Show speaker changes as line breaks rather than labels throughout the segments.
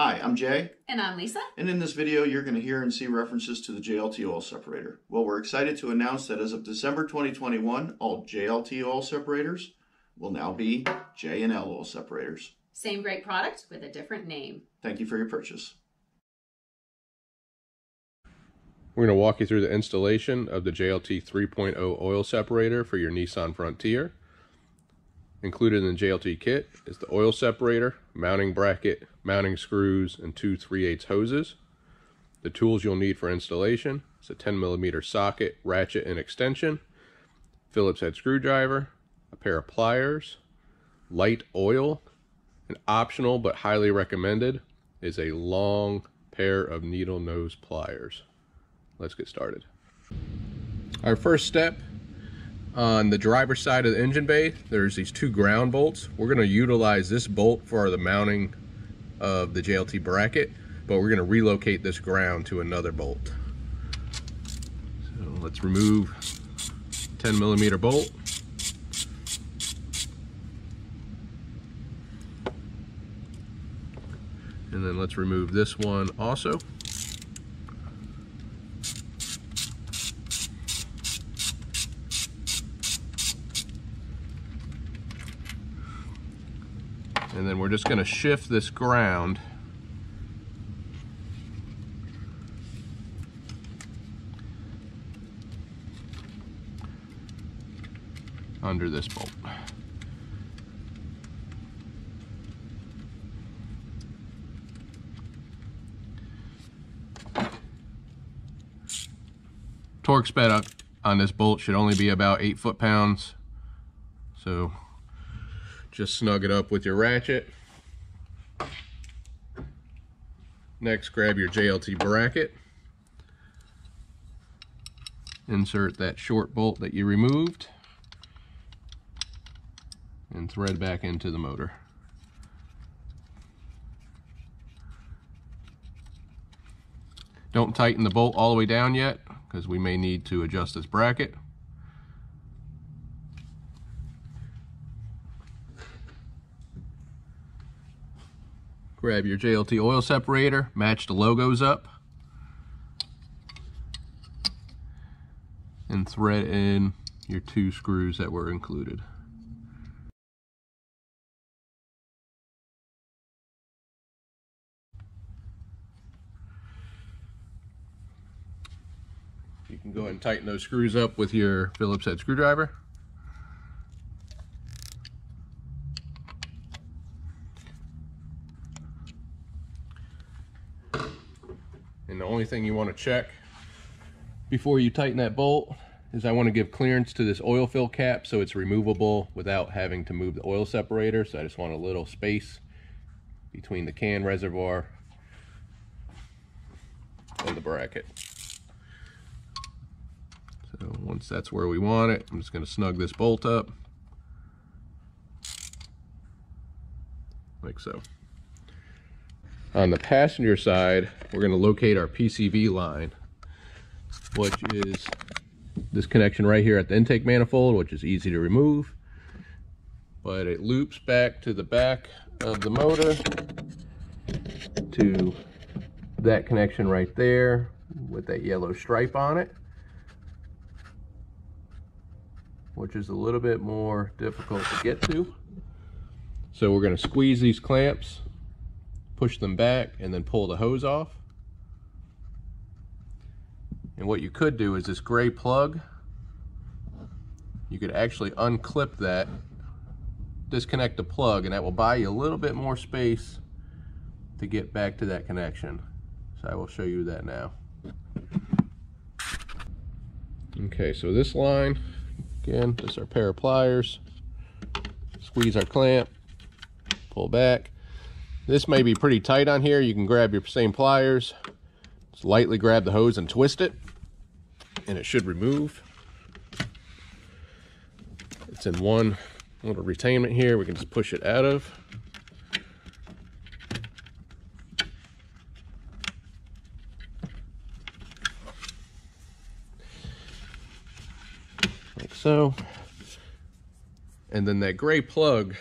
Hi, I'm Jay.
And I'm Lisa.
And in this video, you're going to hear and see references to the JLT oil separator. Well, we're excited to announce that as of December 2021, all JLT oil separators will now be J&L oil separators.
Same great product with a different name.
Thank you for your purchase.
We're going to walk you through the installation of the JLT 3.0 oil separator for your Nissan Frontier. Included in the JLT kit is the oil separator, mounting bracket, mounting screws, and two 3/8 hoses. The tools you'll need for installation is a 10mm socket, ratchet, and extension, Phillips head screwdriver, a pair of pliers, light oil, and optional but highly recommended is a long pair of needle nose pliers. Let's get started. Our first step, on the driver's side of the engine bay, there's these two ground bolts. We're going to utilize this bolt for the mounting of the JLT bracket, but we're going to relocate this ground to another bolt. So let's remove 10mm bolt. And then let's remove this one also. And then we're just going to shift this ground under this bolt. Torque spread up on this bolt should only be about 8 foot-pounds. So just snug it up with your ratchet. Next, grab your JLT bracket. Insert that short bolt that you removed and thread back into the motor. Don't tighten the bolt all the way down yet, because we may need to adjust this bracket. Grab your JLT oil separator, match the logos up, and thread in your two screws that were included. You can go ahead and tighten those screws up with your Phillips head screwdriver. And the only thing you want to check before you tighten that bolt is I want to give clearance to this oil fill cap so it's removable without having to move the oil separator. So I just want a little space between the can reservoir and the bracket. So once that's where we want it, I'm just going to snug this bolt up like so. On the passenger side, we're going to locate our PCV line, which is this connection right here at the intake manifold, which is easy to remove, but it loops back to the back of the motor to that connection right there with that yellow stripe on it, which is a little bit more difficult to get to. So we're going to squeeze these clamps, push them back, and then pull the hose off. And what you could do is this gray plug, you could actually unclip that, disconnect the plug, and that will buy you a little bit more space to get back to that connection. So I will show you that now. Okay, so this line, again, this is our pair of pliers. Squeeze our clamp, pull back. This may be pretty tight on here. You can grab your same pliers, just lightly grab the hose and twist it, and it should remove. It's in one little retainment here. We can just push it out of. Like so. And then that gray plug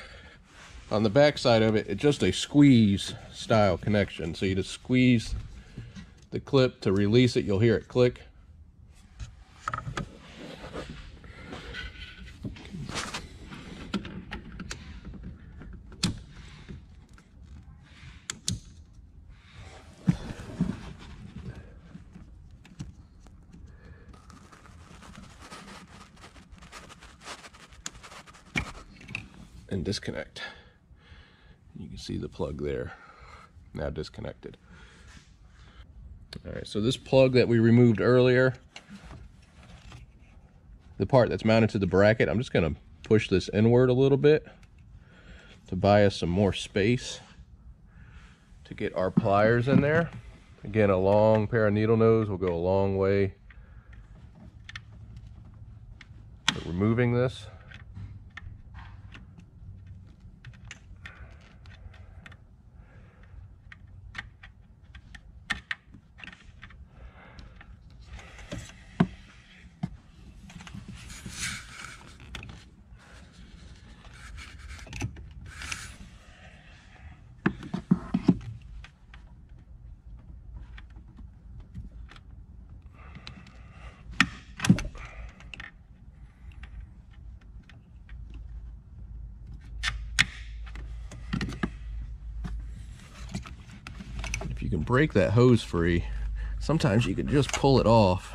On the back side of it, it's just a squeeze style connection. So you just squeeze the clip to release it. You'll hear it click. And disconnect. You can see the plug there, now disconnected. All right, so this plug that we removed earlier, the part that's mounted to the bracket, I'm just gonna push this inward a little bit to buy us some more space to get our pliers in there. Again, a long pair of needle nose will go a long way for removing this. If you can break that hose free, sometimes you can just pull it off.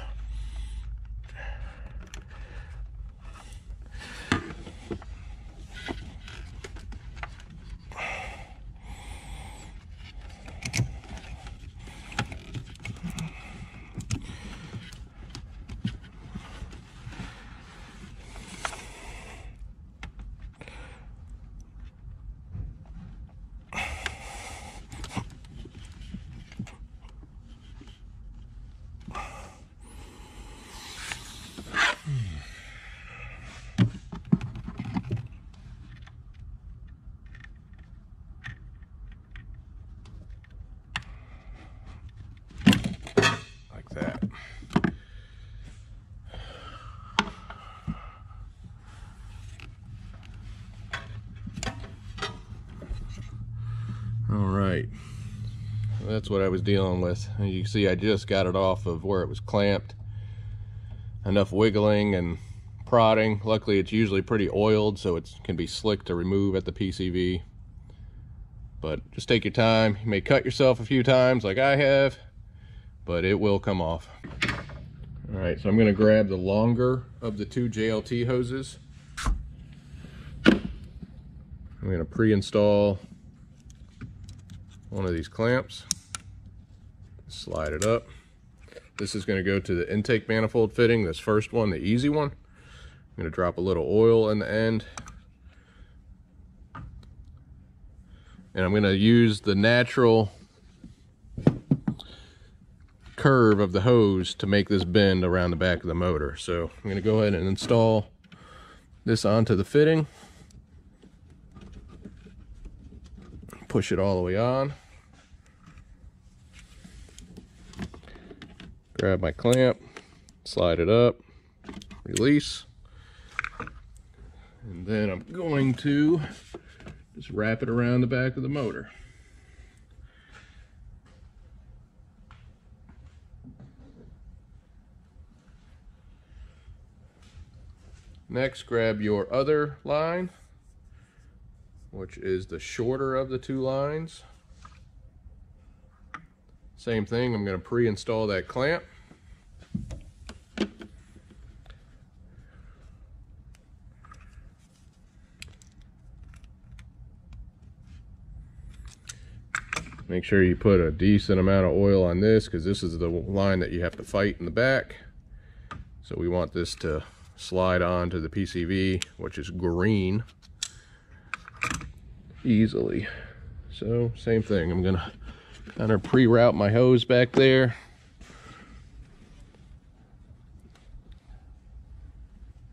That. All right, that's what I was dealing with. You can see I just got it off of where it was clamped. Enough wiggling and prodding. Luckily it's usually pretty oiled, so it can be slick to remove at the PCV. But just take your time. You may cut yourself a few times like I have, but it will come off. All right, so I'm gonna grab the longer of the two JLT hoses. I'm gonna pre-install one of these clamps, slide it up. This is gonna go to the intake manifold fitting, this first one, the easy one. I'm gonna drop a little oil in the end. And I'm gonna use the natural curve of the hose to make this bend around the back of the motor. So I'm going to go ahead and install this onto the fitting. Push it all the way on. Grab my clamp, slide it up, release. And then I'm going to just wrap it around the back of the motor. Next, grab your other line, which is the shorter of the two lines. Same thing, I'm going to pre-install that clamp. Make sure you put a decent amount of oil on this, because this is the line that you have to fight in the back. So we want this to slide on to the PCV, which is green, easily. So same thing, I'm gonna kind of pre-route my hose back there.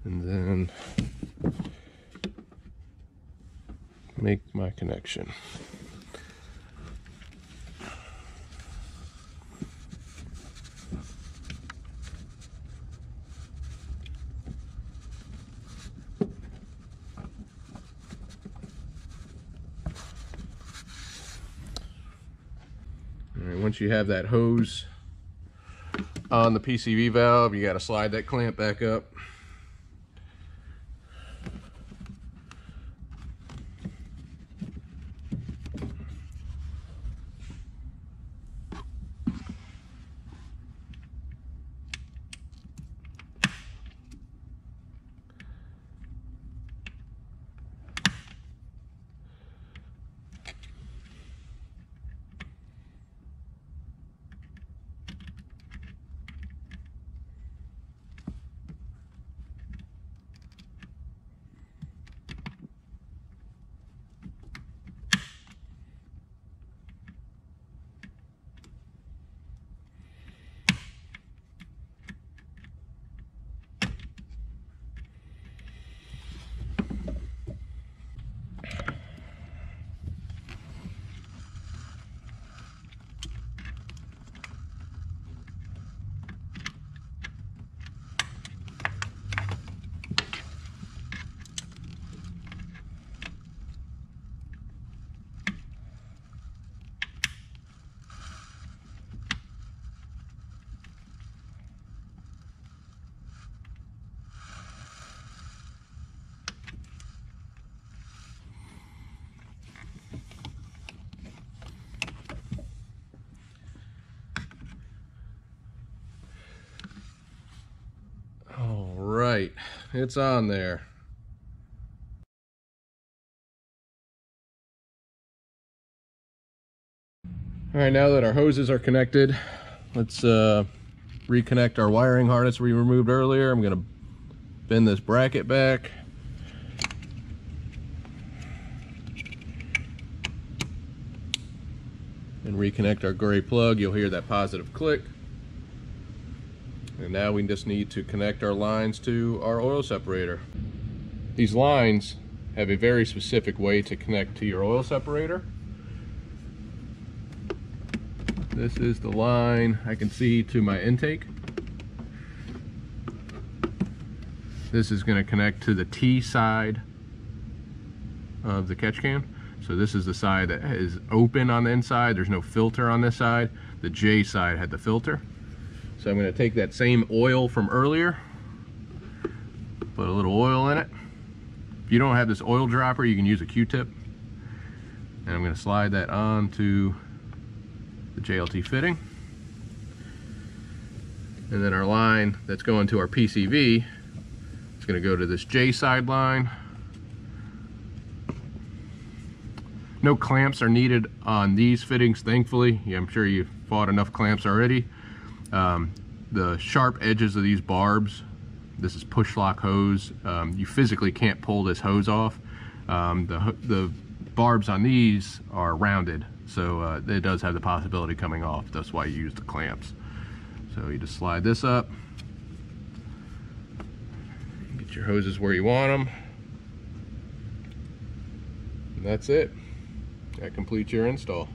And then make my connection. once you have that hose on the PCV valve, you got to slide that clamp back up. Right, it's on there. All right, now that our hoses are connected, let's reconnect our wiring harness we removed earlier. I'm gonna bend this bracket back. And reconnect our gray plug. You'll hear that positive click. And now we just need to connect our lines to our oil separator. These lines have a very specific way to connect to your oil separator. This is the line I can see to my intake. This is going to connect to the T side of the catch can. So this is the side that is open on the inside. There's no filter on this side. The J side had the filter. So I'm going to take that same oil from earlier, put a little oil in it. If you don't have this oil dropper, you can use a Q-tip. And I'm going to slide that onto the JLT fitting. And then our line that's going to our PCV is going to go to this J side line. No clamps are needed on these fittings, thankfully. Yeah, I'm sure you've bought enough clamps already. The sharp edges of these barbs, this is push lock hose. You physically can't pull this hose off. The barbs on these are rounded, so it does have the possibility of coming off. That's why you use the clamps. So you just slide this up, get your hoses where you want them, and that's it. That completes your install.